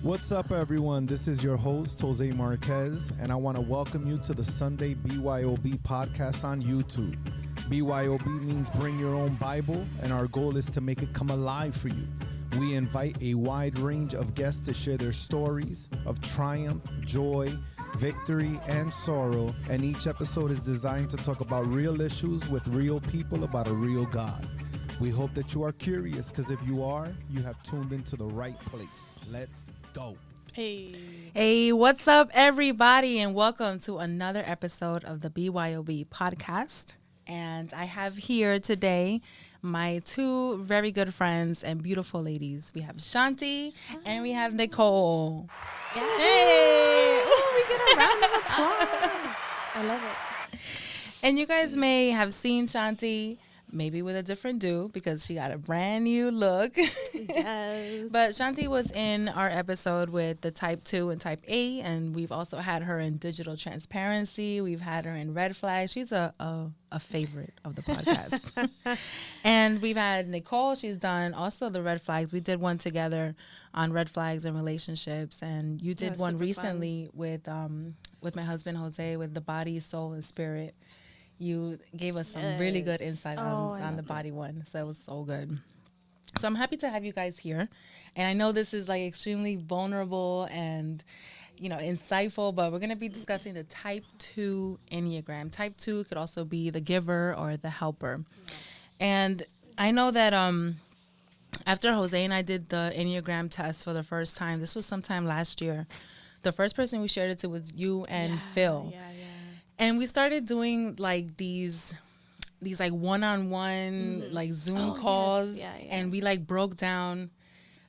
What's up, everyone? This is your host, Jose Marquez, and I want to welcome you to the Sunday BYOB podcast on YouTube. BYOB means Bring Your Own Bible, and our goal is to make it come alive for you. We invite a wide range of guests to share their stories of triumph, joy, victory, and sorrow, and each episode is designed to talk about real issues with real people about a real God. We hope that you are curious, because if you are, you have tuned into the right place. Let's go. Hey, what's up, everybody, and welcome to another episode of the BYOB podcast. And I have here today my two very good friends and beautiful ladies. We have Chantelle and we have Nicole. Hey! Ooh, we get a round of applause. I love it. And you guys may have seen Chantelle maybe with a different do because she got a brand new look. Yes. But Chantelle was in our episode with the Type 2 and Type A, and we've also had her in Digital Transparency. We've had her in Red Flag. She's a favorite of the podcast. And we've had Nicole. She's done also the Red Flags. We did one together on Red Flags and relationships, and you did one recently with my husband Jose with the body, soul, and spirit. You gave us some really good insight on the body one. So it was so good. So I'm happy to have you guys here. And I know this is like extremely vulnerable and, you know, insightful, but we're going to be discussing the Type 2 Enneagram. Type 2 could also be the giver or the helper. Yeah. And I know that after Jose and I did the Enneagram test for the first time, this was sometime last year, the first person we shared it to was you and Phil. Yeah. And we started doing like these like one-on-one like Zoom calls. Yes. Yeah. And we like broke down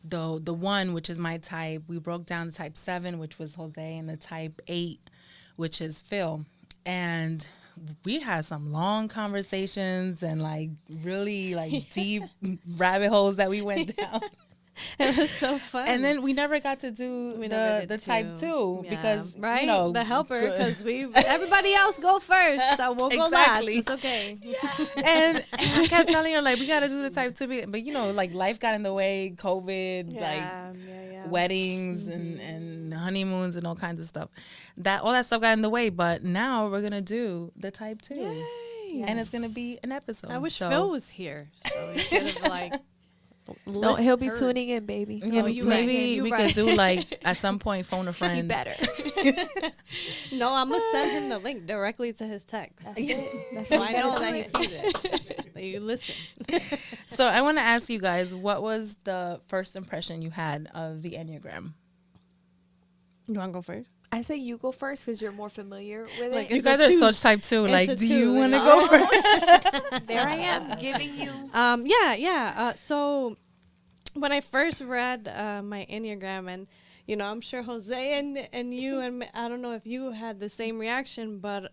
the one, which is my type. We broke down the Type 7, which was Jose, and the Type 8, which is Phil. And we had some long conversations and like really like deep rabbit holes that we went down. It was so fun. And then we never got to do the Type 2 because, right? You know, the helper, because everybody else go first. So we'll go last. It's okay. Yeah. And I kept telling her, like, we got to do the Type 2. But, you know, like life got in the way, COVID, weddings and honeymoons and all kinds of stuff. All that stuff got in the way. But now we're going to do the Type 2. Yay. And it's going to be an episode. I wish Phil was here. So we could have, like... No, he'll be tuning in, baby. Yeah, maybe we could do like at some point phone a friend. You better. No, I'm gonna send him the link directly to his text. That's it. So I know that he sees it. That you listen. So I want to ask you guys, what was the first impression you had of the Enneagram? You want to go first? I say you go first because you're more familiar with Like, it. You guys are such Type 2. It's like, a do 2, you want to and go first? There I am giving you. So when I first read my Enneagram, and you know, I'm sure Jose and you and I don't know if you had the same reaction, but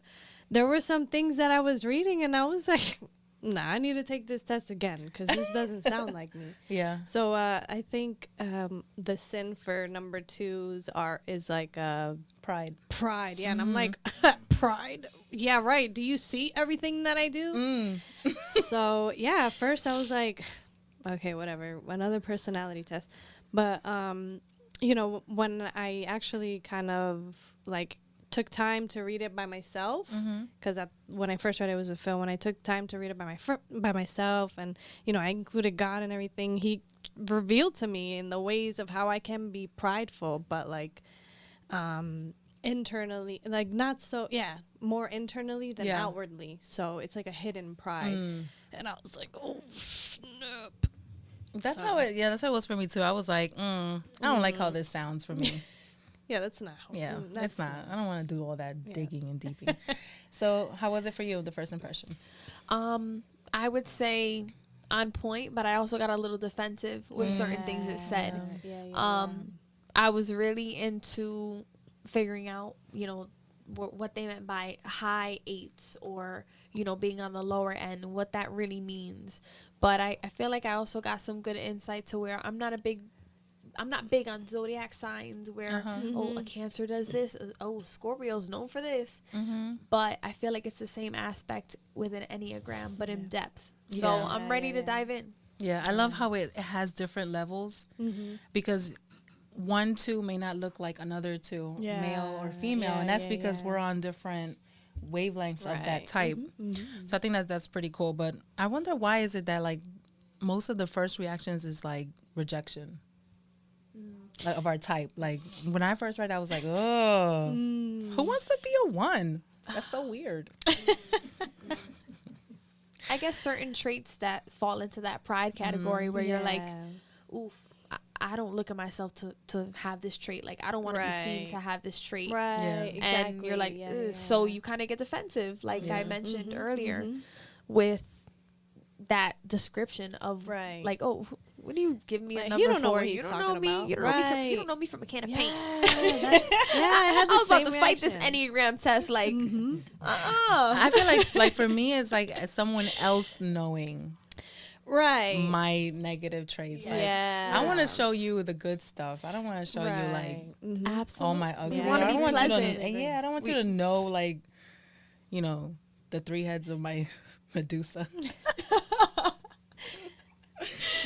there were some things that I was reading and I was like, nah, I need to take this test again because this doesn't sound like me. Yeah. So I think the sin for number 2s is like Pride. Yeah, and I'm like, pride? Yeah, right. Do you see everything that I do? So yeah, at first I was like, okay, whatever, another personality test. But you know, when I actually kind of like took time to read it by myself, because when I first read it was with Phil. When I took time to read it by myself, and you know, I included God and everything, he revealed to me in the ways of how I can be prideful, but like internally, like not so, more internally than outwardly. So it's like a hidden pride. And I was like, oh snap. That's how it was for me too. I was like, I don't like how this sounds for me. Yeah, that's not how. Yeah, it's not. I don't want to do all that digging and deeping. So how was it for you, the first impression? I would say on point, but I also got a little defensive with certain things it said. I was really into figuring out, you know, what they meant by high 8s or, you know, being on the lower end, what that really means. But I feel like I also got some good insight to where I'm not big on zodiac signs where, a Cancer does this. Scorpio's known for this. But I feel like it's the same aspect with an Enneagram, but in depth. So I'm ready to dive in. Yeah, I love how it has different levels because one two may not look like another two, Yeah. male or female, Yeah, and that's yeah, because yeah. we're on different wavelengths of that Right. type. So I think that's pretty cool. But I wonder, why is it that like most of the first reactions is like rejection, like, of our type? Like when I first read, I was like, oh, who wants to be a one? That's so weird. I guess certain traits that fall into that pride category where you're like, oof, I don't look at myself to have this trait. Like, I don't want to be seen to have this trait. Right. Yeah. Exactly. And you're like, Yeah, "Ugh." yeah. So you kind of get defensive, like Yeah. I mentioned earlier, with that description of Right. like, oh, what do you give me a Like, number you don't know for? what You he's don't know talking me. about. You don't know me. From, you Right. don't know me from a can of Yeah, paint. I had the I was about same to fight this reaction. Enneagram test. Like, I feel like for me, it's like as someone else knowing Right. my negative traits. Like, Yeah. I want to show you the good stuff. I don't want to show you like absolutely. all my ugly. We wanna I be don't want you pleasant. to. Yeah, I don't want you to know like, you know, the 3 heads of my Medusa.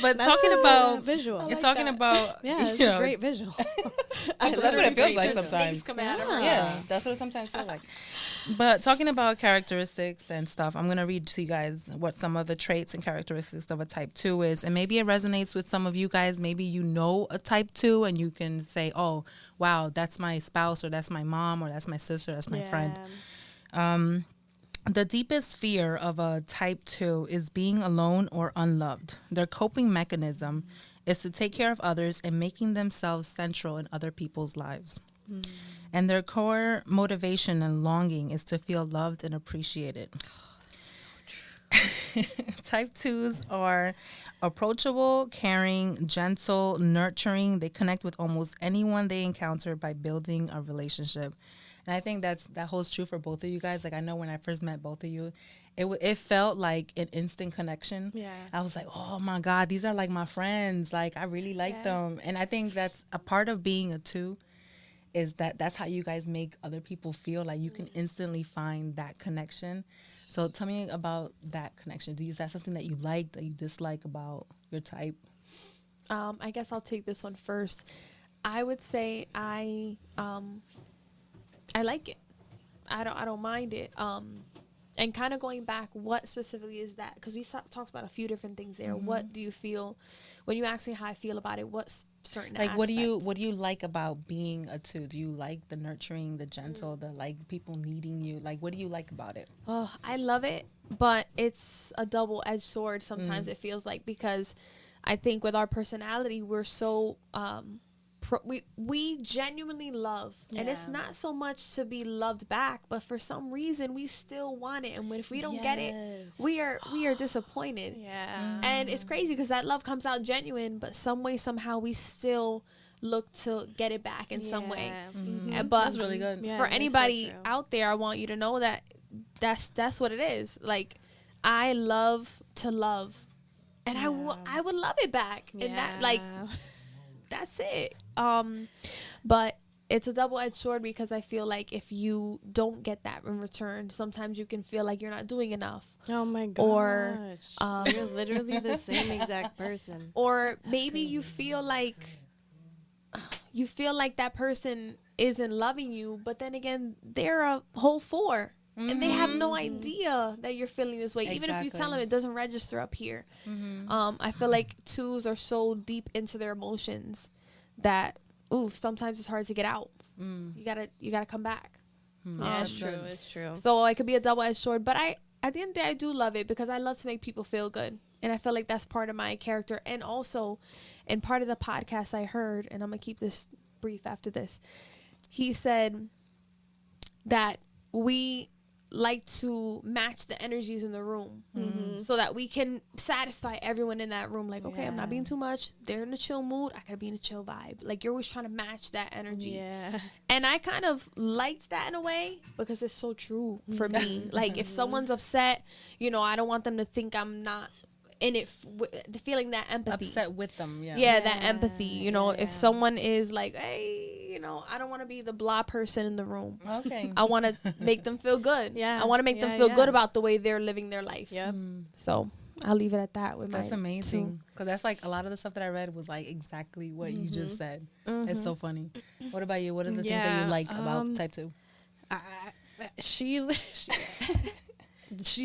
But That's talking a about visual. you're talking about Yeah, it's you a know, great visual. that's what it feels like Just sometimes. things coming out of her. Yeah, that's what it sometimes feels like. But talking about characteristics and stuff, I'm going to read to you guys what some of the traits and characteristics of a type 2 is. And maybe it resonates with some of you guys. Maybe you know a type 2 and you can say, oh, wow, that's my spouse or that's my mom or that's my sister, that's my friend. The deepest fear of a type 2 is being alone or unloved. Their coping mechanism is to take care of others and making themselves central in other people's lives. And their core motivation and longing is to feel loved and appreciated. Type 2s are approachable, caring, gentle, nurturing. They connect with almost anyone they encounter by building a relationship. And I think that holds true for both of you guys. Like, I know when I first met both of you, it felt like an instant connection. Yeah. I was like, oh my God, these are like my friends. Like, I really like them. And I think that's a part of being a 2, is that's how you guys make other people feel. Like, you can instantly find that connection. So tell me about that connection. Is that something that you like, that you dislike about your type? I guess I'll take this one first. I would say I like it. I don't mind it. And kind of going back, what specifically is that? Because we talked about a few different things there. What do you feel when you ask me how I feel about it? What's certain like, aspects? what do you like about being a 2? Do you like the nurturing, the gentle, the like people needing you? Like, what do you like about it? Oh, I love it, but it's a double-edged sword. Sometimes it feels like, because I think with our personality, we're so we genuinely love, and it's not so much to be loved back, but for some reason we still want it, and if we don't get it, we are disappointed. And it's crazy because that love comes out genuine, but some way, somehow, we still look to get it back in some way. But That's really good. Yeah, for that's so anybody true. out there, I want you to know that that's what it is. Like, I love to love, and I would love it back, and that, like, that's it. But it's a double-edged sword, because I feel like if you don't get that in return, sometimes you can feel like you're not doing enough. Oh my gosh. Or, you're literally the same exact person. Or maybe you feel like that person isn't loving you, but then again, they're a whole 4. And they have no idea that you're feeling this way. Even if you tell them, it doesn't register up here. I feel like 2s are so deep into their emotions that, sometimes it's hard to get out. You gotta come back. Yeah, it's true. It's true. So it could be a double-edged sword, but at the end of the day, I do love it, because I love to make people feel good, and I feel like that's part of my character. And also, in part of the podcast I heard, and I'm gonna keep this brief after this, he said that we like to match the energies in the room, so that we can satisfy everyone in that room. Like, okay, I'm not being too much. They're in a chill mood. I gotta be in a chill vibe. Like, you're always trying to match that energy. Yeah. And I kind of liked that in a way, because it's so true for me. Like, if someone's upset, I don't want them to think I'm not in it, feeling that empathy. Upset with them, that empathy. If someone is like, hey, I don't want to be the blah person in the room. Okay. I want to make them feel good. Yeah. I want to make them feel good about the way they're living their life. Yep. So I'll leave it at that. With That's my amazing, because that's like a lot of the stuff that I read was like exactly what you just said. It's so funny. What about you? What are the things that you like about type 2? She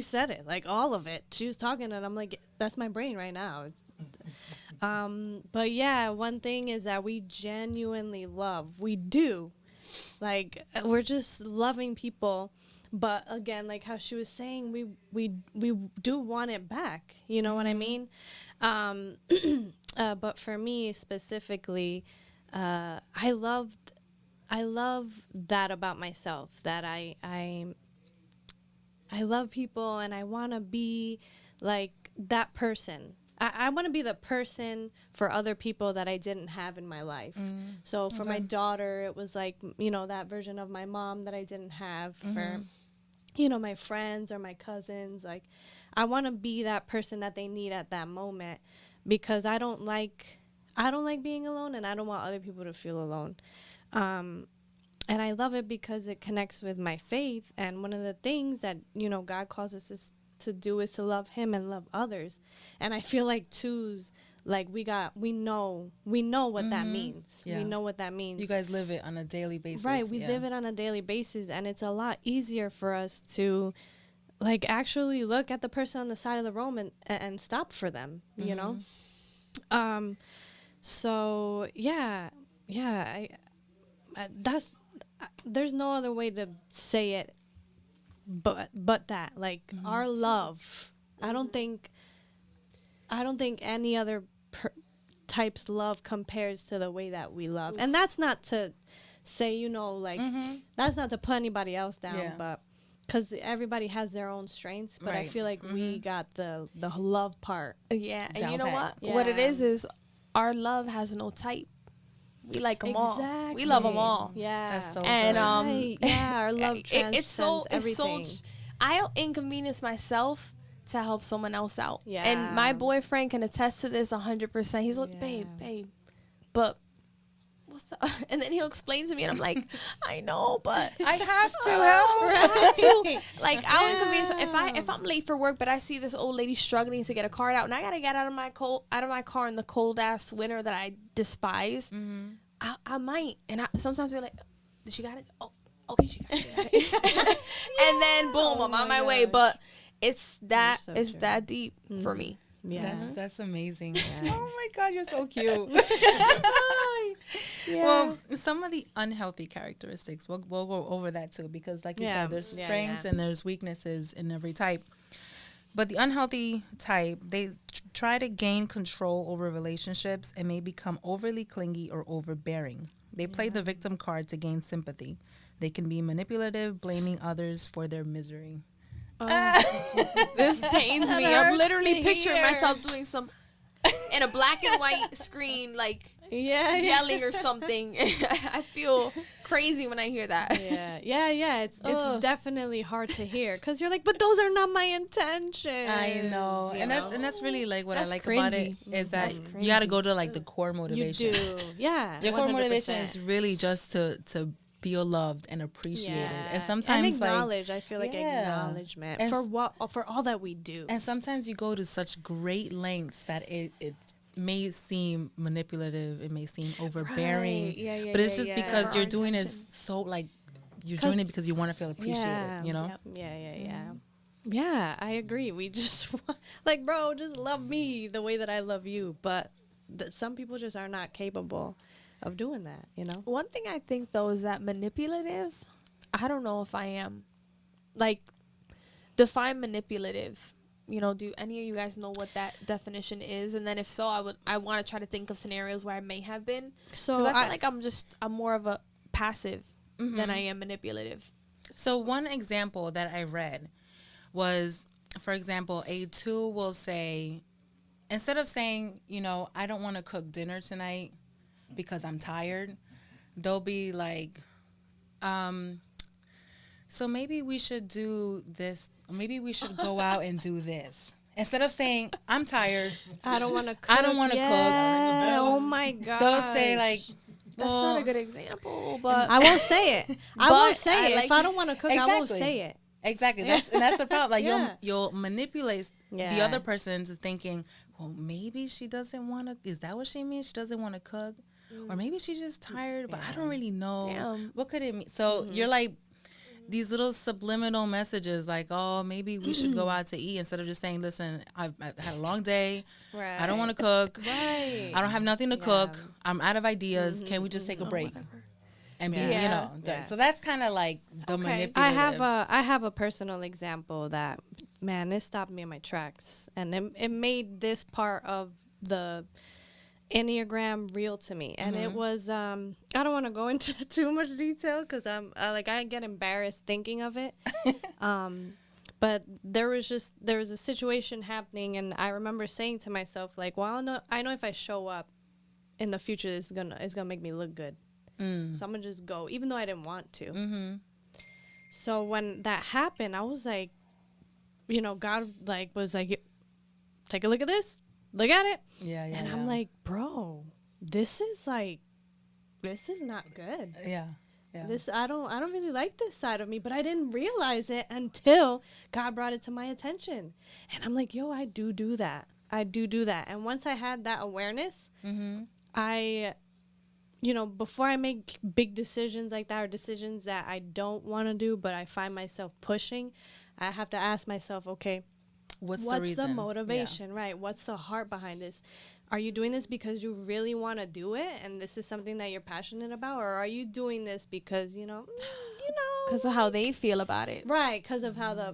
said it, like all of it. She was talking and I'm like, that's my brain right now. But yeah, one thing is that we genuinely love. We do. Like, we're just loving people. But again, like how she was saying, we do want it back. You know what I mean? But for me specifically, I love that about myself, that I love people and I want to be like that person. I want to be the person for other people that I didn't have in my life. So for my daughter, it was like, you know, that version of my mom that I didn't have. For, you know, my friends or my cousins, like I want to be that person that they need at that moment, because I don't like being alone, and I don't want other people to feel alone. And I love it because it connects with my faith. And one of the things that, you know, God calls us to do is to love him and love others. And I feel like twos, like we know what that means. Yeah. We know what that means. You guys live it on a daily basis. Right. We live it on a daily basis, and it's a lot easier for us to like actually look at the person on the side of the road and stop for them, you know? So yeah, there's no other way to say it but that, like, our love. I don't think any other type's love compares to the way that we love. And that's not to say, you know, like, that's not to put anybody else down, but because everybody has their own strengths. But I feel like we got the love part. Yeah, and you know pat. what it is our love has no type. We like them all. We love them all. Yeah. That's so and right. Yeah, our love transcends everything. It's so I'll inconvenience myself to help someone else out. Yeah. And my boyfriend can attest to this 100%. He's like, babe, but what's up? And then he'll explain to me, and I'm like, I know, but I have to help. Right. Like, I'll inconvenience if I'm late for work, but I see this old lady struggling to get a card out, and I gotta get out of my car in the cold ass winter that I despise. I might, and sometimes we're like, did she got it? Oh, okay, she got it. And then boom, I'm on my way. But it's that deep for me. Yeah. That's amazing. Oh my God, you're so cute. Well, some of the unhealthy characteristics, we'll go over that too, because like you said, there's strengths and there's weaknesses in every type. But the unhealthy type, they try to gain control over relationships and may become overly clingy or overbearing. They play the victim card to gain sympathy. They can be manipulative, blaming others for their misery. This pains me. I'm literally picturing myself doing some in a black and white screen, like yelling or something. I feel crazy when I hear that. Yeah. It's definitely hard to hear, because you're like, but those are not my intentions. I know, and that's really like what I like about it is that you got to go to like the core motivation. You do, yeah. Your core motivation is really just to feel loved and appreciated, and sometimes acknowledge. I feel like acknowledgement and for all that we do. And sometimes you go to such great lengths that it may seem manipulative, it may seem overbearing, but it's just because you're doing it so like you're doing it because you want to feel appreciated, you know? Yeah, I agree. We just like, bro, just love me the way that I love you, but some people just are not capable of doing that, you know? One thing I think, though, is that manipulative, I don't know if I am. Like, define manipulative. You know, do any of you guys know what that definition is? And then if so, I want to try to think of scenarios where I may have been. So I feel like I'm more of a passive than I am manipulative. So one example that I read was, for example, a 2 will say, instead of saying, you know, I don't want to cook dinner tonight because I'm tired, they'll be like, so maybe we should do this. Maybe we should go out and do this. Instead of saying, I'm tired, I don't want to cook. Oh my God. They'll say like, that's not a good example, but I won't say it. I won't say it. If I don't want to cook, I won't say it. Exactly. That's the problem. Like Yeah. you'll manipulate the Yeah. other person to thinking, well, maybe she doesn't want to. Is that what she means? She doesn't want to cook, or maybe she's just tired. But I don't really know. Damn. What could it mean? So you're like these little subliminal messages, like, oh, maybe we should go out to eat instead of just saying, listen, I've had a long day. Right. I don't want to cook. Right. I don't have nothing to cook. I'm out of ideas. Can we just take a break? And be, Yeah. you know, Yeah. so that's kind of like the manipulative. I have a personal example that, man, it stopped me in my tracks, and it made this part of the Enneagram real to me. And it was I don't want to go into too much detail because I get embarrassed thinking of it. But there was a situation happening, and I remember saying to myself, like, well, I know if I show up in the future, it's gonna make me look good. So I'm gonna just go, even though I didn't want to. So when that happened, I was like, you know, God was like, take a look at this, look at it. And I'm like, bro, this is not good. Yeah. This I don't really like this side of me, but I didn't realize it until God brought it to my attention. And I'm like, yo, I do that. And once I had that awareness, you know, before I make big decisions like that, or decisions that I don't want to do, but I find myself pushing, I have to ask myself, okay, what's the reason? the motivation, right? What's the heart behind this? Are you doing this because you really want to do it, and this is something that you're passionate about, or are you doing this because Because of how they feel about it. right? Because of how the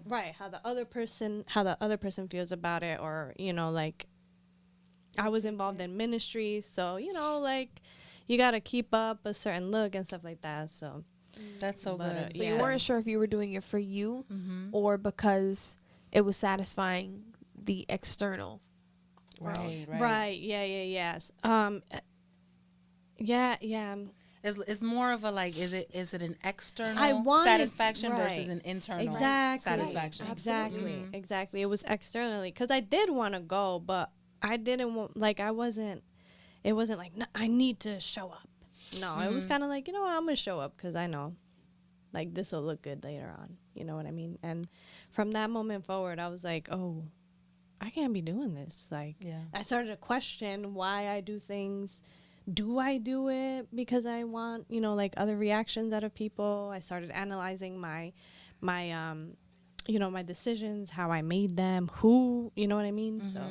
other person feels about it, or you know, like I was involved in ministry, so you know, like you got to keep up a certain look and stuff like that. So that's so good. So you weren't sure if you were doing it for you or because it was satisfying the external. Right. Yeah. It's more of a like, is it an external satisfaction versus an internal satisfaction? Exactly. It was externally because I did want to go, but I didn't want, like, it wasn't like, no, I need to show up. No, it was kind of like, you know what, I'm going to show up because I know, like, this will look good later on. You know what I mean? And from that moment forward, I was like, oh, I can't be doing this. Like, I started to question why I do things. Do I do it because I want, you know, like other reactions out of people? I started analyzing my you know, my decisions, how I made them, who, you know what I mean? So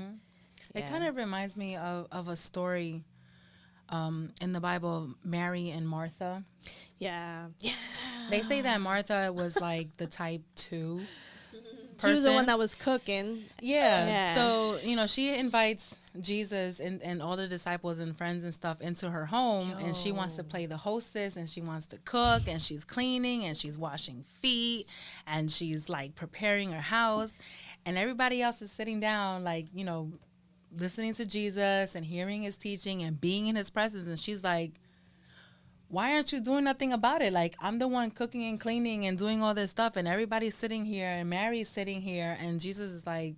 it kind of reminds me of a story in the Bible, Mary and Martha. Yeah. They say that Martha was like the type 2 person. She was the one that was cooking. Yeah. So, you know, she invites Jesus and all the disciples and friends and stuff into her home, and she wants to play the hostess, and she wants to cook, and she's cleaning, and she's washing feet, and she's like preparing her house, and everybody else is sitting down, like, you know, listening to Jesus and hearing his teaching and being in his presence. And she's like, why aren't you doing nothing about it? Like, I'm the one cooking and cleaning and doing all this stuff, and everybody's sitting here, and Mary's sitting here, and Jesus is like,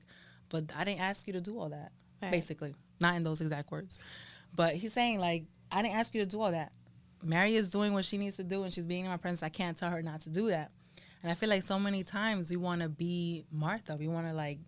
but I didn't ask you to do all that. Right. Basically, not in those exact words, but he's saying, like, I didn't ask you to do all that. Mary is doing what she needs to do, and she's being in my presence. I can't tell her not to do that. And I feel like so many times we want to be Martha. We want to, like,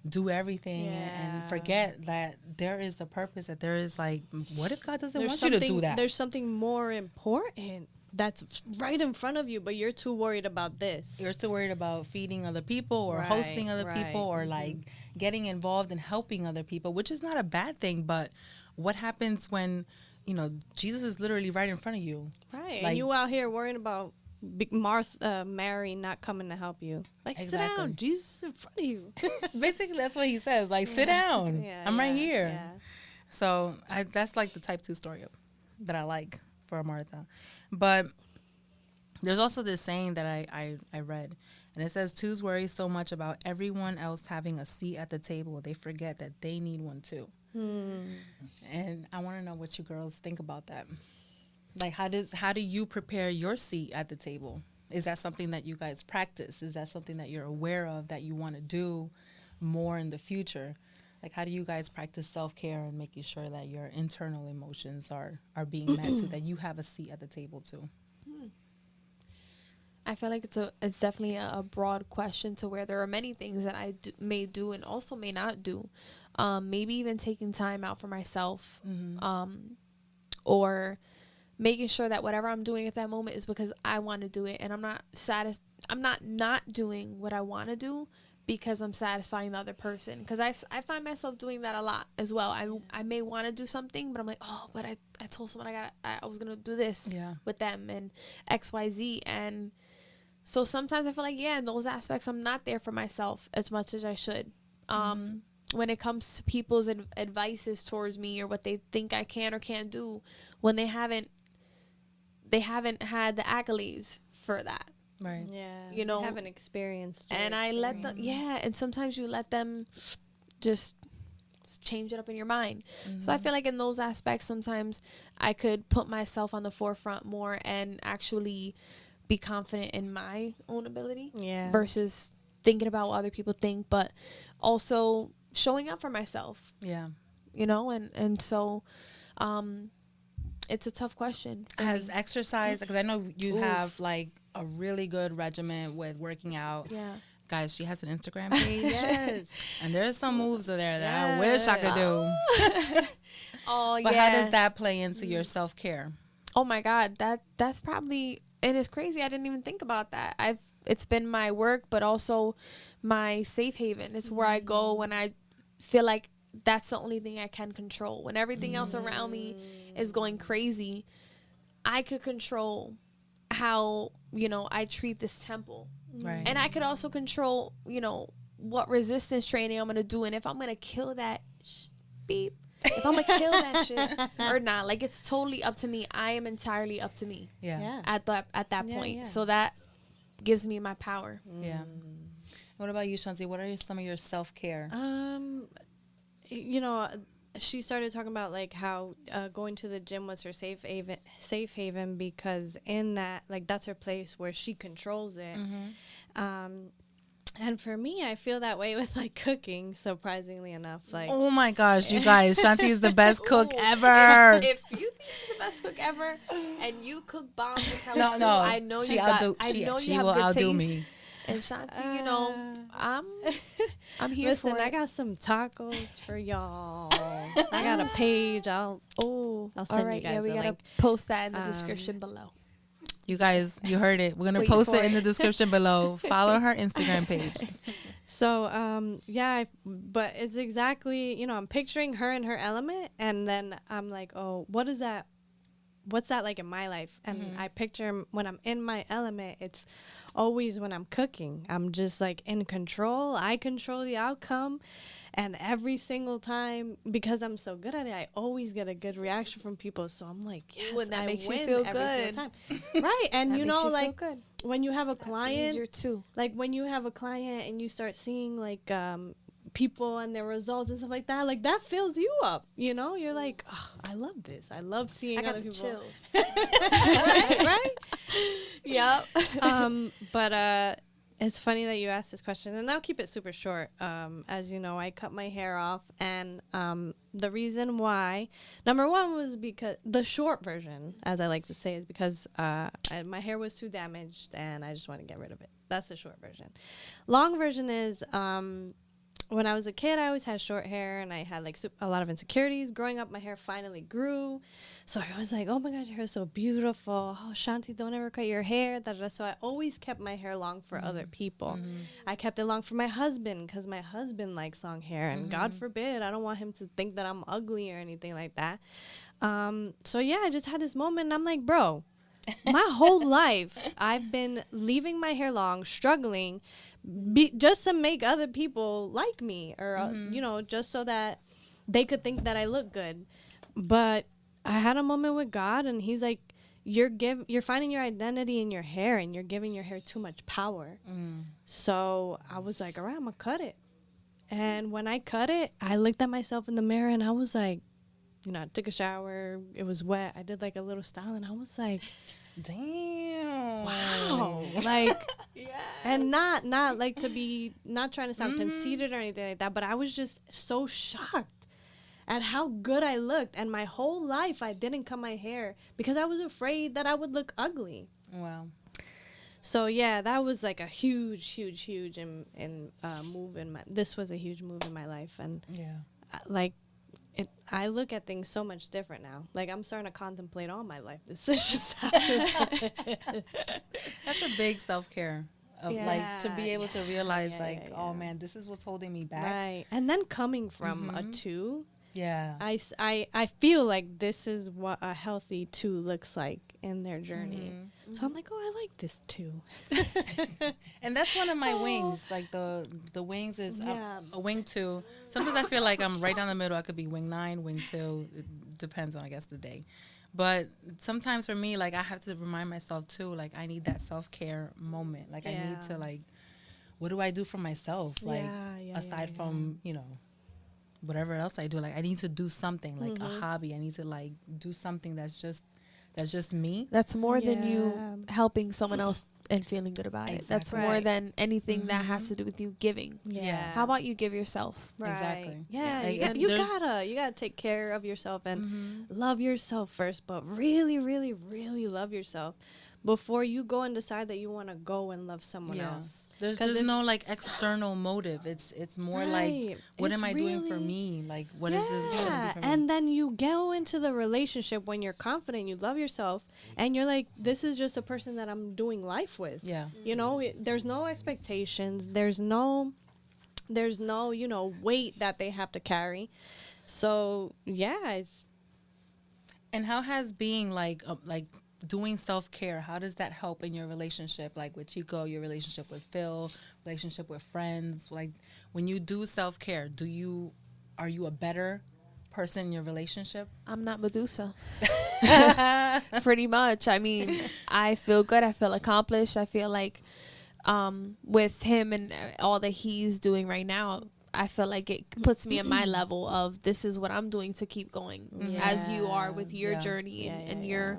do everything and forget that there is a purpose, that there is, like, what if God doesn't want you to do that? There's something more important that's right in front of you, but you're too worried about this. You're too worried about feeding other people or hosting other people or like getting involved in helping other people, which is not a bad thing. But what happens when, you know, Jesus is literally right in front of you? Right. Like, and you out here worrying about Mary not coming to help you. Like, sit down. Jesus is in front of you. Basically, that's what he says. Like, sit down. I'm right here. Yeah. So that's like the type 2 story that I like for Martha. But there's also this saying that I read, and it says, 2s worry so much about everyone else having a seat at the table, they forget that they need one too. And I want to know what you girls think about that. Like, how do you prepare your seat at the table? Is that something that you guys practice? Is that something that you're aware of that you want to do more in the future? Like, how do you guys practice self-care and making sure that your internal emotions are being met too, that you have a seat at the table too? I feel like it's definitely a broad question to where there are many things that I may do and also may not do. Maybe even taking time out for myself, or making sure that whatever I'm doing at that moment is because I want to do it, and I'm not doing what I want to do because I'm satisfying the other person. Because I find myself doing that a lot as well. I may want to do something, but I'm like, oh, but I told someone I was gonna do this with them and XYZ, and so sometimes I feel like, in those aspects I'm not there for myself as much as I should. When it comes to people's advices towards me or what they think I can or can't do, when they haven't had the accolades for that. Right. Yeah. You know, haven't experienced. And I let them. Yeah. And sometimes you let them just change it up in your mind. So I feel like in those aspects, sometimes I could put myself on the forefront more and actually be confident in my own ability. Yeah. Versus thinking about what other people think, but also showing up for myself. Yeah. You know, and so, it's a tough question. Has exercise, because I know you have like a really good regimen with working out. Yeah. Guys, she has an Instagram page. Yes. And there's some moves there that I wish I could do. Oh, But how does that play into your self-care? Oh my God, that's probably, and it's crazy. I didn't even think about that. It's been my work, but also my safe haven. It's where I go when I feel like that's the only thing I can control. When everything else around me is going crazy, I could control how, I treat this temple. Right. And I could also control, what resistance training I'm going to do. And if I'm going to kill that beep, if I'm going to kill that shit or not, like, it's totally up to me. I am entirely up to me. Yeah. At that point. Yeah. So that gives me my power. Yeah. What about you, Shanti? What are some of your self-care? She started talking about like how going to the gym was her safe haven because in that, like, that's her place where she controls it. And for me, I feel that way with like cooking, surprisingly enough. Like, oh my gosh, you guys, Shanti is the best cook ever. If you think she's the best cook ever and you cook bomb this house, no, I know she you will have outdo good taste. me. And Shanti, I'm here listen, for it. I got some tacos for y'all. I got a page. I'll send you guys we a gotta link. post that in the description below. You guys, you heard it. We're going to Wait post for it in it. the description below. Follow her Instagram page. So, but it's exactly, I'm picturing her in her element, and then I'm like, oh, what's that like in my life? And I picture when I'm in my element, it's always when I'm cooking. I'm just like in control. I control the outcome. And every single time, because I'm so good at it, I always get a good reaction from people. So I'm like, yes, Ooh, and that I makes win you feel every good. single time. Right. And That makes you feel like good. when you have a client, You're too. like when you have a client and you start seeing like people and their results and stuff like that fills you up. You're like, oh, I love this. I love seeing other people. Chills. right? Yep. But it's funny that you asked this question, and I'll keep it super short. As you know, I cut my hair off, and the reason why, number one, was because the short version, as I like to say, is because my hair was too damaged, and I just want to get rid of it. That's the short version. Long version is when I was a kid, I always had short hair, and I had like a lot of insecurities. Growing up, my hair finally grew, so I was like, "Oh my gosh, your hair is so beautiful! Oh, Shanti, don't ever cut your hair." So I always kept my hair long for other people. I kept it long for my husband because my husband likes long hair, and God forbid, I don't want him to think that I'm ugly or anything like that. So yeah, I just had this moment, and I'm like, bro, my whole life I've been leaving my hair long, struggling. Just to make other people like me or, just so that they could think that I look good. But I had a moment with God, and he's like, you're finding your identity in your hair, and you're giving your hair too much power. So I was like, all right, I'm going to cut it. And when I cut it, I looked at myself in the mirror, and I was like, I took a shower. It was wet. I did like a little style, and I was like, damn, wow. Like, and not like to be, not trying to sound conceited or anything like that, but I was just so shocked at how good I looked. And my whole life I didn't cut my hair because I was afraid that I would look ugly. Wow. So yeah, that was like a huge move in my. This was a huge move in my life, and like I look at things so much different now. Like I'm starting to contemplate all my life decisions after this. That's a big self-care. Like to be able to realize oh man, this is what's holding me back. Right. And then coming from a 2, I feel like this is what a healthy 2 looks like in their journey. So I'm like, oh, I like this 2. And that's one of my wings. Like the wings is a wing 2. Sometimes I feel like I'm right down the middle. I could be wing 9, wing 2. It depends on, I guess, the day. But sometimes for me, like I have to remind myself too, like I need that self-care moment. Like I need to like, what do I do for myself? Like aside from, you know, whatever else I do, like I need to do something like a hobby. I need to like do something that's just me. That's more than you helping someone else and feeling good about it. That's more than anything that has to do with you giving. How about you give yourself? Exactly. Yeah, like, you gotta take care of yourself and love yourself first, but really, really, really love yourself before you go and decide that you want to go and love someone else. There's no like external motive. It's more like, what am I doing for me? Like, what is it gonna be for me? And then you go into the relationship when you're confident, you love yourself, and you're like, this is just a person that I'm doing life with. Yeah. You know, there's no expectations. There's no, you know, weight that they have to carry. So, And how has being like doing self-care, how does that help in your relationship, like with Chico, your relationship with Phil, relationship with friends? Like when you do self-care, are you a better person in your relationship? I'm not Medusa. Pretty much. I mean, I feel good. I feel accomplished. I feel like with him and all that he's doing right now, I feel like it puts me in my level of this is what I'm doing to keep going as you are with your journey and your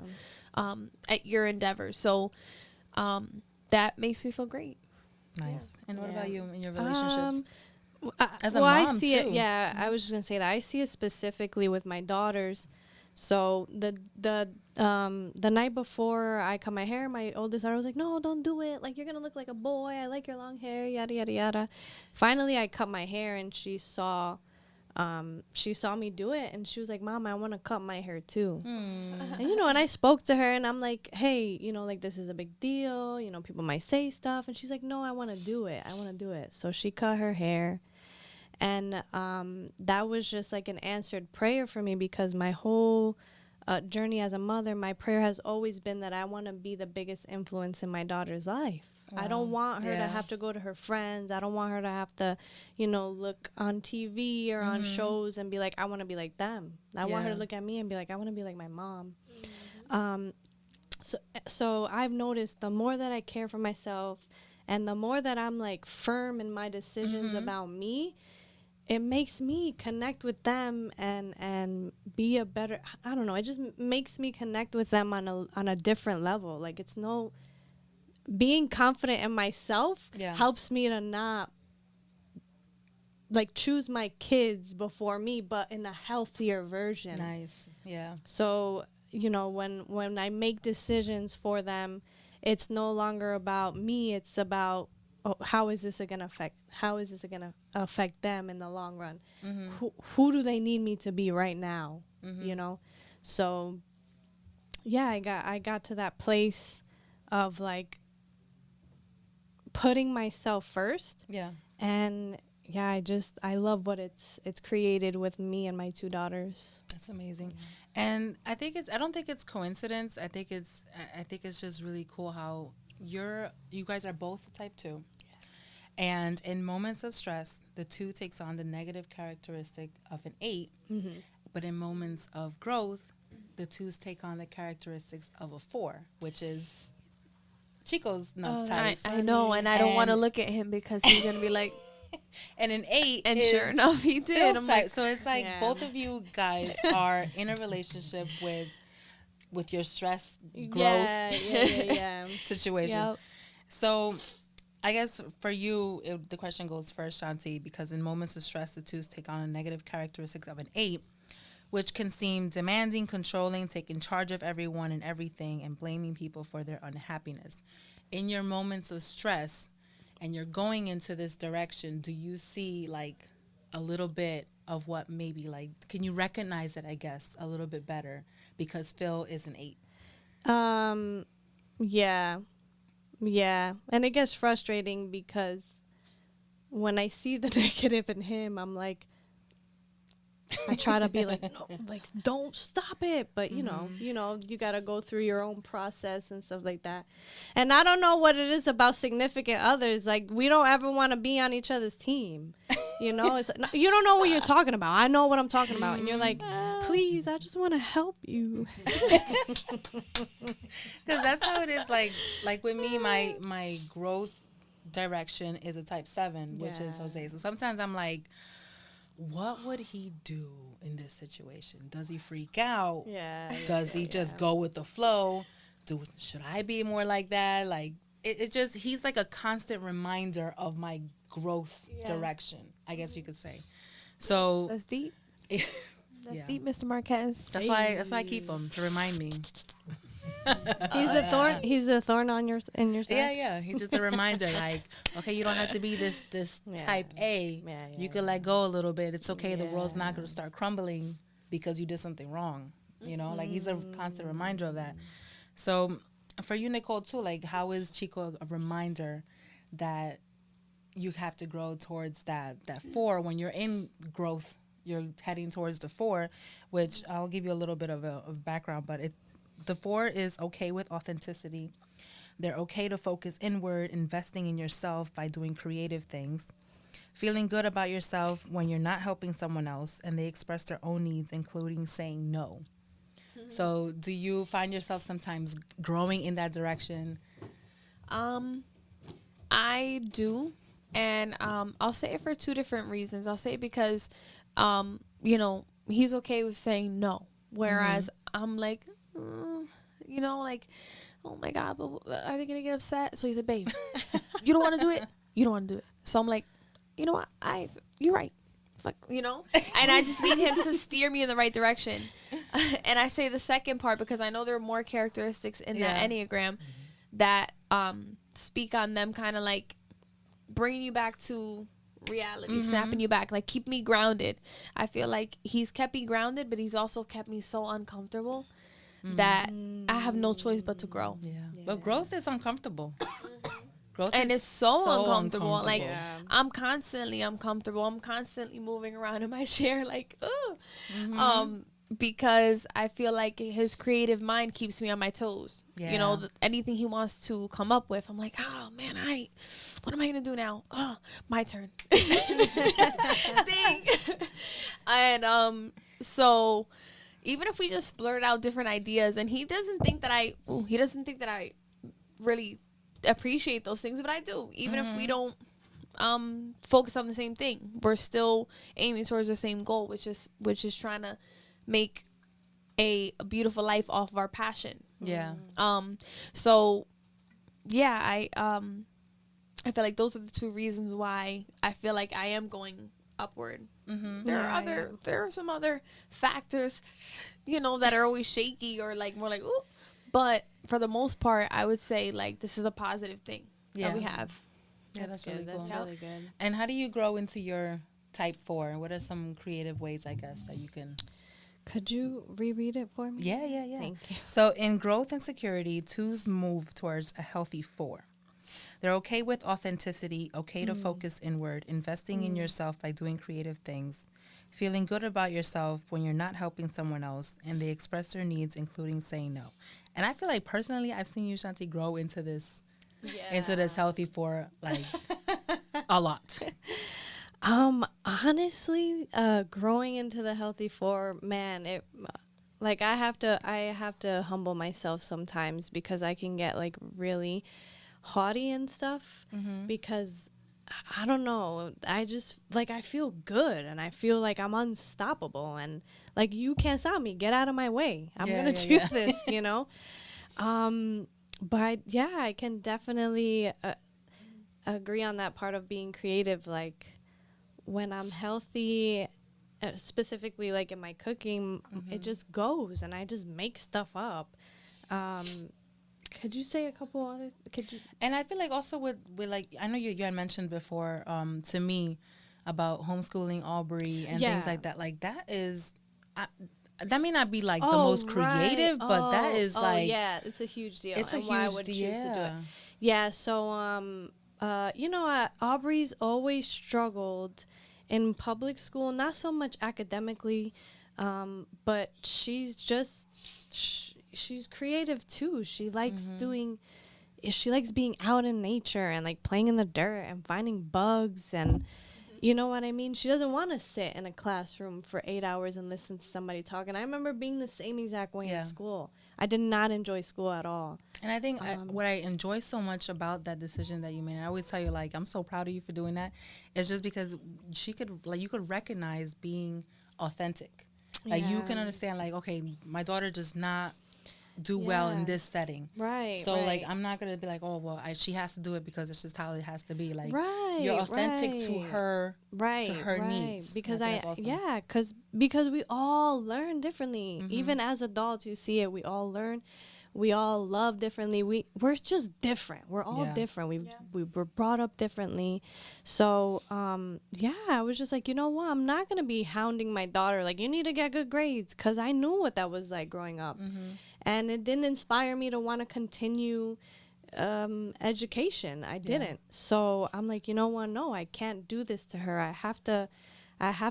at your endeavors. So that makes me feel great. Nice. And what about you in your relationships? As a mom, I see too. it. I was just gonna say that I see it specifically with my daughters. So the night before I cut my hair, my oldest daughter was like, "No, don't do it. Like you're gonna look like a boy. I like your long hair. Yada yada yada." Finally, I cut my hair, and she saw me do it, and she was like, "Mom, I want to cut my hair too." And you know, and I spoke to her, and I'm like, "Hey, you know, like this is a big deal. You know, people might say stuff," and she's like, "No, I want to do it. I want to do it." So she cut her hair. And that was just like an answered prayer for me, because my whole journey as a mother, my prayer has always been that I want to be the biggest influence in my daughter's life. Wow. I don't want her to have to go to her friends. I don't want her to have to, you know, look on TV or on shows and be like, I want to be like them. I want her to look at me and be like, I want to be like my mom. So I've noticed the more that I care for myself and the more that I'm like firm in my decisions about me, it makes me connect with them and be a better, I don't know, it just makes me connect with them on a different level. Like it's being confident in myself helps me to not like choose my kids before me, but in a healthier version. Nice. Yeah. So, you know, when I make decisions for them, it's no longer about me, it's about how is this going to affect them in the long run? Who do they need me to be right now? You know? So yeah, I got to that place of like putting myself first. Yeah. And yeah, I love what it's created with me and my 2 daughters. That's amazing. And I don't think it's coincidence. I think it's just really cool how you guys are both type 2. And in moments of stress, the 2 takes on the negative characteristic of an 8. But in moments of growth, the 2s take on the characteristics of a 4, which is Chico's type. I know, and I don't want to look at him because he's going to be like... And an 8 and sure enough, he did. I'm like, so it's like both of you guys are in a relationship with your stress growth situation. Yep. So I guess for you, the question goes first, Shanti, because in moments of stress, the 2s take on a negative characteristics of an 8. which can seem demanding, controlling, taking charge of everyone and everything, and blaming people for their unhappiness. In your moments of stress and you're going into this direction, do you see like a little bit of what maybe like, can you recognize it, I guess, a little bit better because Phil is an 8? Yeah. Yeah. And it gets frustrating because when I see the negative in him, I'm like, I try to be like, no, like, don't stop it. But, you know, you got to go through your own process and stuff like that. And I don't know what it is about significant others. Like, we don't ever want to be on each other's team. You know, it's you don't know what you're talking about. I know what I'm talking about. And you're like, please, I just want to help you. Because that's how it is. Like with me, my growth direction is a type 7, which is Jose. So sometimes I'm like, what would he do in this situation? Does he freak out? Does he just go with the flow? Should I be more like that? Like it just, he's like a constant reminder of my growth direction, I guess you could say. So That's deep. That's deep, Mr. Marquez. That's why I keep him, to remind me. He's a thorn. He's a thorn on your side. Yeah. He's just a reminder, like, okay, you don't have to be this type A. You could let go a little bit. It's okay. The world's not going to start crumbling because you did something wrong. You know, like he's a constant reminder of that. So for you, Nicole, too, like how is Chico a reminder that you have to grow towards that 4 when you're in growth? You're heading towards the 4, which I'll give you a little bit of background, but the 4 is okay with authenticity. They're okay to focus inward, investing in yourself by doing creative things, feeling good about yourself when you're not helping someone else, and they express their own needs, including saying no. Mm-hmm. So do you find yourself sometimes growing in that direction? I do. And I'll say it for 2 different reasons. I'll say it because, you know, he's okay with saying no. Whereas I'm like, you know, like, oh my God, but are they going to get upset? So he's like, babe, you don't want to do it? You don't want to do it. So I'm like, you know what? You're right. Fuck, you know? And I just need him to steer me in the right direction. And I say the second part because I know there are more characteristics in that Enneagram that speak on them kind of like bringing you back to reality, snapping you back, like keep me grounded. I feel like he's kept me grounded, but he's also kept me so uncomfortable that I have no choice but to grow. But growth is uncomfortable. Growth and is it's so uncomfortable. Like I'm constantly uncomfortable. I'm constantly moving around in my chair like, because I feel like his creative mind keeps me on my toes. You know, anything he wants to come up with, I'm like, oh man, what am I gonna do now? Oh, my turn. Dang. And so even if we just blurt out different ideas, and he doesn't think that I really appreciate those things, but I do. Even if we don't focus on the same thing, we're still aiming towards the same goal, which is trying to make a beautiful life off of our passion. So I feel like those are the 2 reasons why I feel like I am going upward. There are some other factors, you know, that are always shaky or like more like ooh, but for the most part I would say like this is a positive thing that we have. That's really cool. That's really good. And how do you grow into your type 4? What are some creative ways, I guess, that you can? Could you reread it for me? Yeah. Thank you. So in growth and security, 2s move towards a healthy 4. They're okay with authenticity, okay to focus inward, investing in yourself by doing creative things, feeling good about yourself when you're not helping someone else, and they express their needs, including saying no. And I feel like personally, I've seen you, Shanti, grow into this healthy 4, like a lot. Honestly, growing into the healthy 4, man, it like I have to humble myself sometimes because I can get like really haughty and stuff because I don't know, I just like I feel good and I feel like I'm unstoppable and like you can't stop me, get out of my way, I'm gonna do this, you know. But yeah, I can definitely agree on that part of being creative. Like when I'm healthy, specifically like in my cooking, it just goes, and I just make stuff up. Could you say a couple other? And I feel like also with like, I know you had mentioned before to me about homeschooling Aubrey and things like that. Like that is, that may not be like the most creative, but that is like, yeah, it's a huge deal. It's and a why I huge would deal. choose to do it. Yeah. So Aubrey's always struggled in public school, not so much academically, but she's creative too. She likes she likes being out in nature and like playing in the dirt and finding bugs, and you know what I mean? She doesn't want to sit in a classroom for 8 hours and listen to somebody talk. And I remember being the same exact way in school. I did not enjoy school at all. And I think what I enjoy so much about that decision that you made, and I always tell you, like, I'm so proud of you for doing that, is just because you could recognize being authentic. Like, you can understand, like, okay, my daughter does not do well in this setting. Right. So, like, I'm not going to be like, oh, well, she has to do it because it's just how it has to be. Like, you're authentic to her, to her needs. Because awesome. because we all learn differently. Even as adults, you see it. We all learn. We all love differently. We're just different. We're all different. We were brought up differently. So, I was just like, you know what? I'm not going to be hounding my daughter. Like, you need to get good grades. Because I knew what that was like growing up. And it didn't inspire me to want to continue education. I didn't. So I'm like, you know what? No, I can't do this to her. I have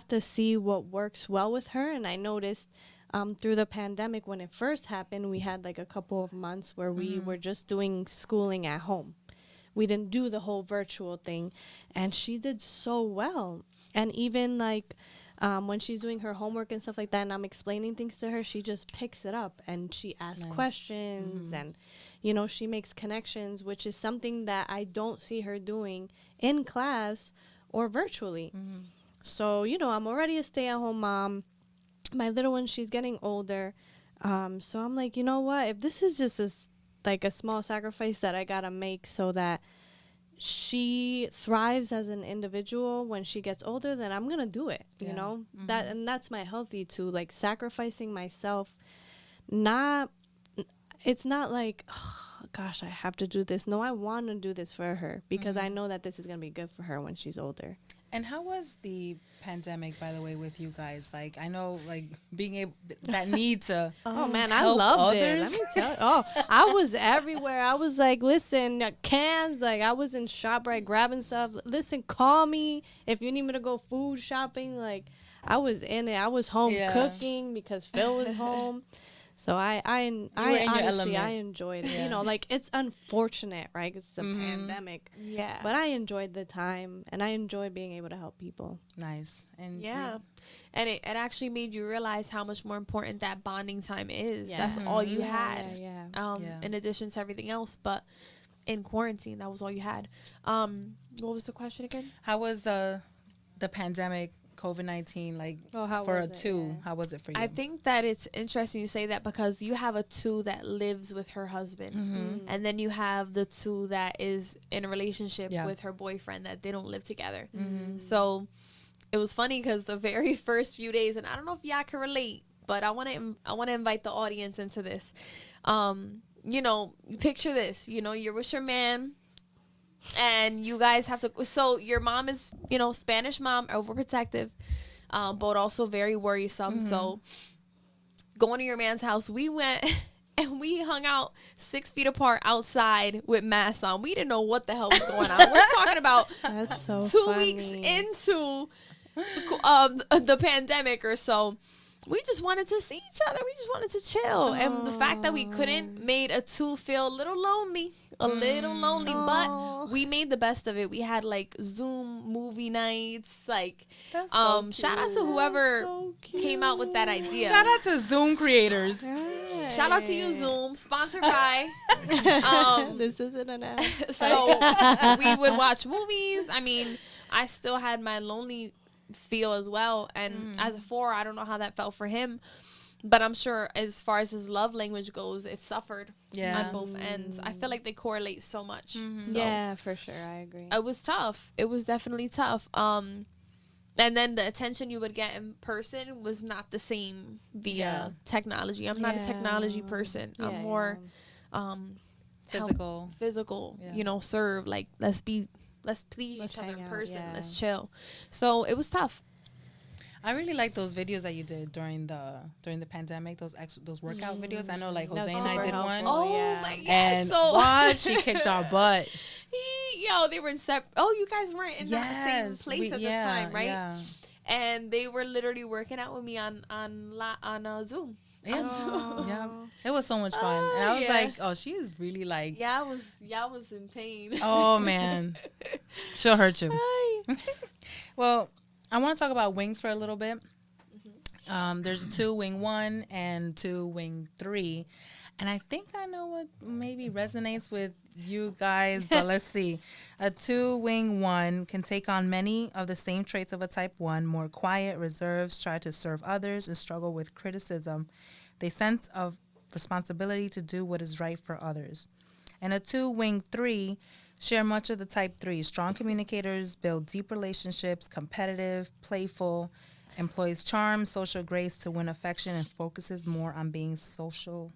to see what works well with her. And I noticed through the pandemic, when it first happened, we had like a couple of months where we were just doing schooling at home. We didn't do the whole virtual thing. And she did so well. And even like when she's doing her homework and stuff like that, and I'm explaining things to her, she just picks it up and she asks questions and, you know, she makes connections, which is something that I don't see her doing in class or virtually. So, you know, I'm already a stay-at-home mom. My little one, she's getting older. So I'm like, you know what? If this is just a small sacrifice that I got to make so that she thrives as an individual when she gets older, then I'm going to do it, you know? That's my healthy too, like sacrificing myself. It's not like, oh, gosh, I have to do this. No, I want to do this for her because I know that this is going to be good for her when she's older. And how was the pandemic, by the way, with you guys? Like, I know, like, being able, that need to I loved it. Let me tell you. I was everywhere. I was like, listen, cans. Like, I was in ShopRite grabbing stuff. Listen, call me if you need me to go food shopping. Like, I was in it. I was home cooking because Phil was home. So I honestly, I enjoyed it. You know, like, it's unfortunate, right? It's a pandemic. Yeah. But I enjoyed the time, and I enjoyed being able to help people. Nice. And and it actually made you realize how much more important that bonding time is. That's all you had. In addition to everything else, but in quarantine, that was all you had. What was the question again? How was the pandemic, COVID-19, like, for a two? How was it for you? I think that it's interesting you say that because you have a two that lives with her husband, and then you have the two that is in a relationship with her boyfriend that they don't live together. So it was funny because the very first few days, and I don't know if y'all can relate, but I want to invite the audience into this. You know, you picture this. You know, you're with your man. And you guys have to, so your mom is, you know, Spanish mom, overprotective, but also very worrisome. So going to your man's house, we went and we hung out 6 feet apart outside with masks on. We didn't know what the hell was going on. We're talking about That's so 2 funny. weeks into the pandemic or so. We just wanted to see each other. We just wanted to chill. And the fact that we couldn't made a two feel a little lonely. But we made the best of it. We had like Zoom movie nights. Like, shout out to whoever came out with that idea. Shout out to Zoom creators. Shout out to you, Zoom. Sponsored by. This isn't an ad. So we would watch movies. I mean, I still had my lonely feel as well, and as a 4, I don't know how that felt for him, but I'm sure as far as his love language goes, it suffered on both ends. I feel like they correlate so much. So yeah, for sure, I agree. it was tough. It was definitely tough. and then the attention you would get in person was not the same via technology. I'm not a technology person. I'm more physical, Yeah. you know, serve, like let's please each other in person. Let's chill. So it was tough. I really like those videos that you did during the pandemic. Those workout videos. I know, like Jose and I did one. Oh my god! And so what? She kicked our butt. They were in you guys weren't in that same place at the time, right? Yeah. And they were literally working out with me on Zoom. Yeah, it was so much fun, and I was like, "Oh, she is really like." Yeah, I was in pain. Oh man, she'll hurt you. Well, I want to talk about wings for a little bit. There's 2 wing 1 and 2 wing 3, and I think I know what maybe resonates with you guys. But let's see. A 2 wing 1 can take on many of the same traits of a type 1: more quiet, reserved, try to serve others, and struggle with criticism. They sense of responsibility to do what is right for others. And a 2 wing 3 share much of the type 3. Strong communicators, build deep relationships, competitive, playful, employs charm, social grace to win affection, and focuses more on being successful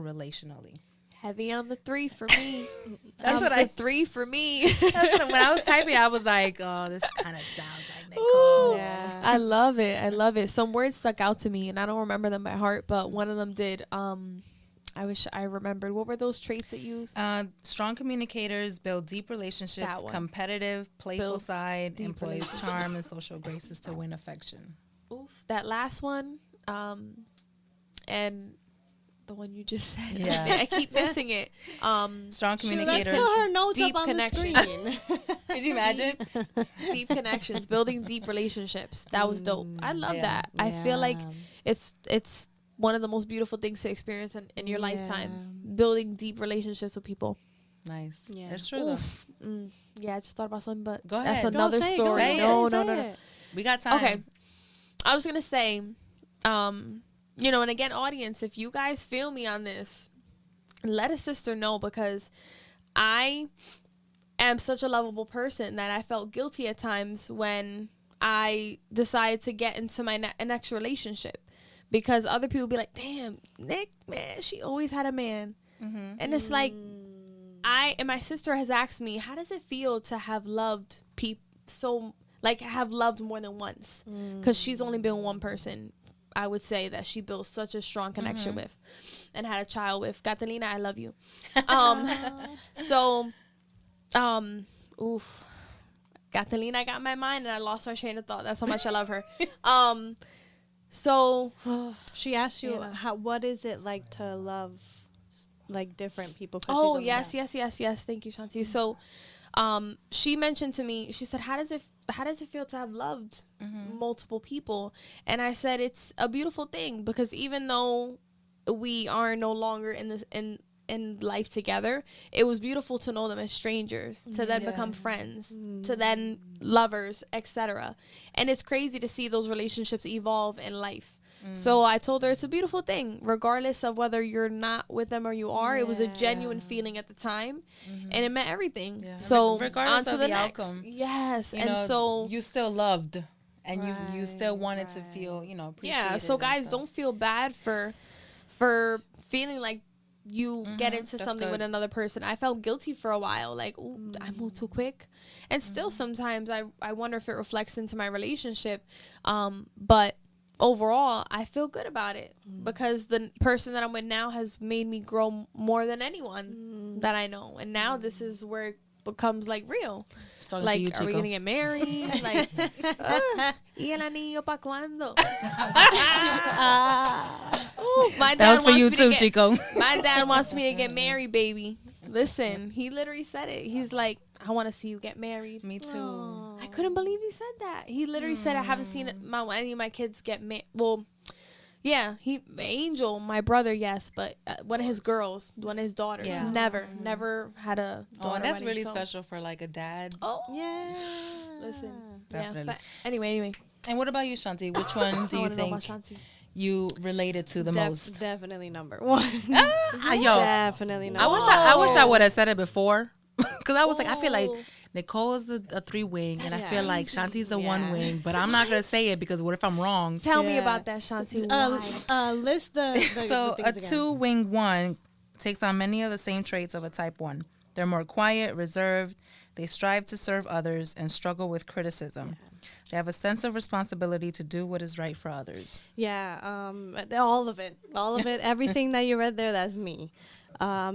relationally. Heavy on the 3 for me. That's what 3 for me. When I was typing, I was like, "Oh, this kind of sounds like Nicole." Yeah. I love it. Some words stuck out to me, and I don't remember them by heart, but one of them did. I wish I remembered. What were those traits that you used? Strong communicators, build deep relationships, competitive, playful side, employs charm and social graces to win affection. Oof. That last one, and the one you just said. Yeah. I keep missing it. Strong communicators. Let's put her notes Deep up on connection. the screen. Could you imagine? Deep connections, building deep relationships. That was dope. I love that. I feel like it's one of the most beautiful things to experience in your lifetime. Building deep relationships with people. Nice. Yeah. That's true. Yeah, I just thought about something, but Go that's ahead. another Say it, story. say it, No. say it. We got time. Okay. I was going to say, and again, audience, if you guys feel me on this, let a sister know, because I am such a lovable person that I felt guilty at times when I decided to get into my next relationship, because other people be like, "Damn, Nick, man, she always had a man." Mm-hmm. And it's like, and my sister has asked me, how does it feel to have loved have loved more than once? Because she's only been one person, I would say, that she built such a strong connection with and had a child with. Catalina, I love you. Catalina got my mind and I lost my train of thought. That's how much I love her. So she asked you, what is it like to love like different people? Oh, yes. Thank you, Shanti. So she mentioned to me, she said, how does it feel to have loved multiple people? And I said, it's a beautiful thing, because even though we are no longer in life together, it was beautiful to know them as strangers, to then become friends, to then lovers, etc. And it's crazy to see those relationships evolve in life. So I told her it's a beautiful thing, regardless of whether you're not with them or you are. It was a genuine feeling at the time, and it meant everything. Yeah. So regardless of the outcome, yes, so you still loved, and you still wanted to feel, appreciated. Yeah. So guys, don't feel bad for feeling like you get into something with another person. I felt guilty for a while, like, ooh, I moved too quick, and still sometimes I wonder if it reflects into my relationship, but overall I feel good about it, because the person that I'm with now has made me grow more than anyone that I know, and now this is where it becomes like real. Like, are we gonna get married? Like, y el anillo pa cuando? My dad that was for you too, Chico. My dad wants me to get married, baby. Listen, he literally said it. He's like, I want to see you get married. Me too. Aww. I couldn't believe he said that. He literally said, I haven't seen any of my kids get married. Well, yeah, Angel, my brother, yes, but one of his daughters, never had a daughter. Oh, and that's really special for like a dad. Oh, yeah. Listen, definitely. Yeah, but anyway. And what about you, Shanti? Which one do you think you related to the most? Definitely number one. Yo, definitely number one. I wish I would have said it before, because I was like, I feel like Nicole is a 3 wing, and I Yeah. feel like Shanti's a Yeah. 1 wing. But I'm not gonna say it because what if I'm wrong? Tell me Yeah. about that, Shanti. Why? List the So the a things again. 2 wing 1 takes on many of the same traits of a type 1. They're more quiet, reserved. They strive to serve others and struggle with criticism. They have a sense of responsibility to do what is right for others. Yeah, all of it, everything that you read there, that's me.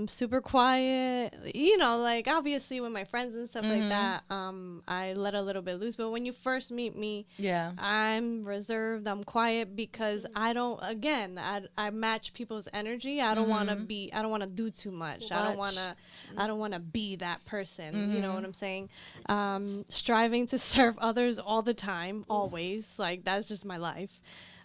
Super quiet, like obviously with my friends and stuff like that, I let a little bit loose. But when you first meet me, Yeah. I'm reserved, I'm quiet because I match people's energy. I don't want to do too much. I don't want to be that person. You know what I'm saying? Striving to serve others all the time, always. Like that's just my life.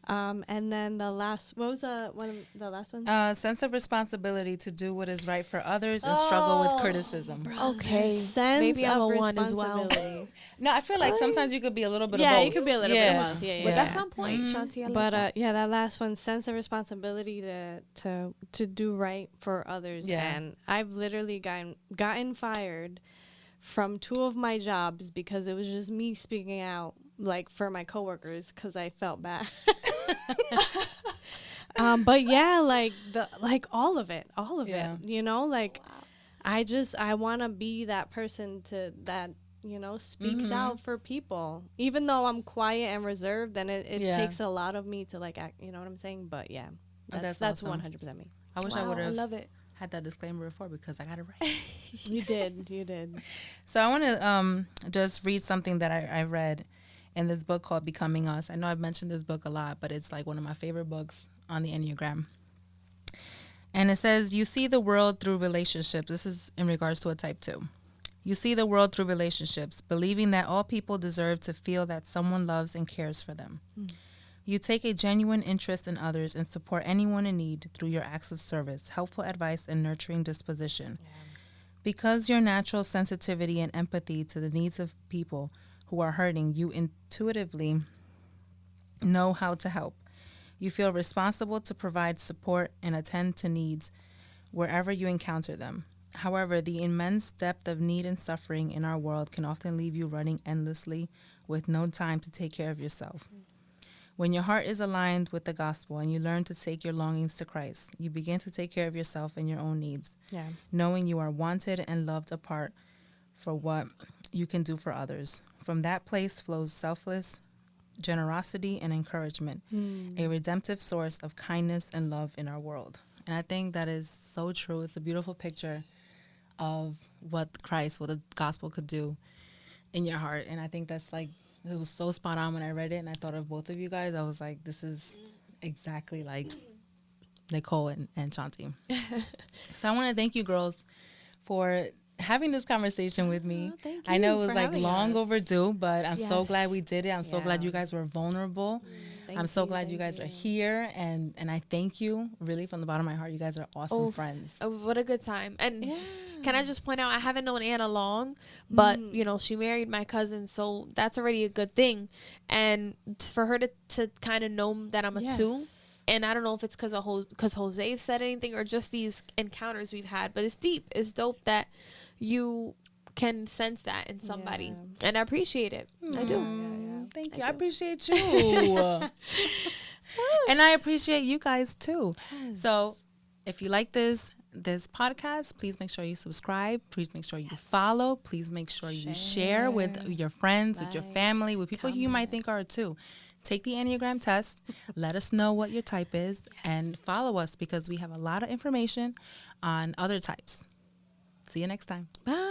And then the last, what was the last one? Sense of responsibility to do what is right for others and struggle with criticism. Okay, Sense maybe I'm of a 1 as well. responsibility. No, I feel like sometimes you could be a little bit of Yeah, both. you could be a little bit of both. Yeah, But yeah. that's on point, Shanti. I like But that. that last one, sense of responsibility to do right for others. Yeah. And I've literally gotten fired from 2 of my jobs because it was just me speaking out, like for my coworkers, because I felt bad. But yeah, like all of it, Yeah. like I want to be that person that speaks out for people, even though I'm quiet and reserved, and it takes a lot of me to like act, you know what I'm saying? But yeah, that's awesome. 100% me. I wish I would I have love it. had that disclaimer before because I got it right. You did. So I want to just read something that I read in this book called Becoming Us. I know I've mentioned this book a lot, but it's like one of my favorite books on the Enneagram. And it says, you see the world through relationships. This is in regards to a type 2. You see the world through relationships, believing that all people deserve to feel that someone loves and cares for them. You take a genuine interest in others and support anyone in need through your acts of service, helpful advice, and nurturing disposition. Because your natural sensitivity and empathy to the needs of people who are hurting, you intuitively know how to help. You feel responsible to provide support and attend to needs wherever you encounter them. However, the immense depth of need and suffering in our world can often leave you running endlessly with no time to take care of yourself. When your heart is aligned with the gospel and you learn to take your longings to Christ, you begin to take care of yourself and your own needs, knowing you are wanted and loved apart for what you can do for others. From that place flows selfless generosity and encouragement, a redemptive source of kindness and love in our world. And I think that is so true. It's a beautiful picture of what the gospel could do in your heart. And I think that's like, it was so spot on when I read it and I thought of both of you guys. I was like, this is exactly like Nicole and Shanti. So I want to thank you girls for having this conversation with me. Thank I know you it was for like having long us. overdue, but I'm so Yes. glad we did it. I'm so glad Yeah. you guys were vulnerable. Thank I'm so you, glad you thank guys are here, and I thank you really from the bottom of my heart. You guys are awesome friends. Oh, what a good time. And Yeah. can I just point out, I haven't known Anna long, but, you know, she married my cousin, so that's already a good thing. And for her to kind of know that I'm a two, and I don't know if it's because Jose said anything or just these encounters we've had, but it's deep. It's dope that you can sense that in somebody. And I appreciate it. I do. Thank you. I appreciate you. And I appreciate you guys too. So if you like this podcast, please make sure you subscribe. Please make sure you follow. Please make sure you share with your friends, with your family, with people who you might think are too. Take the Enneagram test. Let us know what your type is and follow us because we have a lot of information on other types. See you next time. Bye.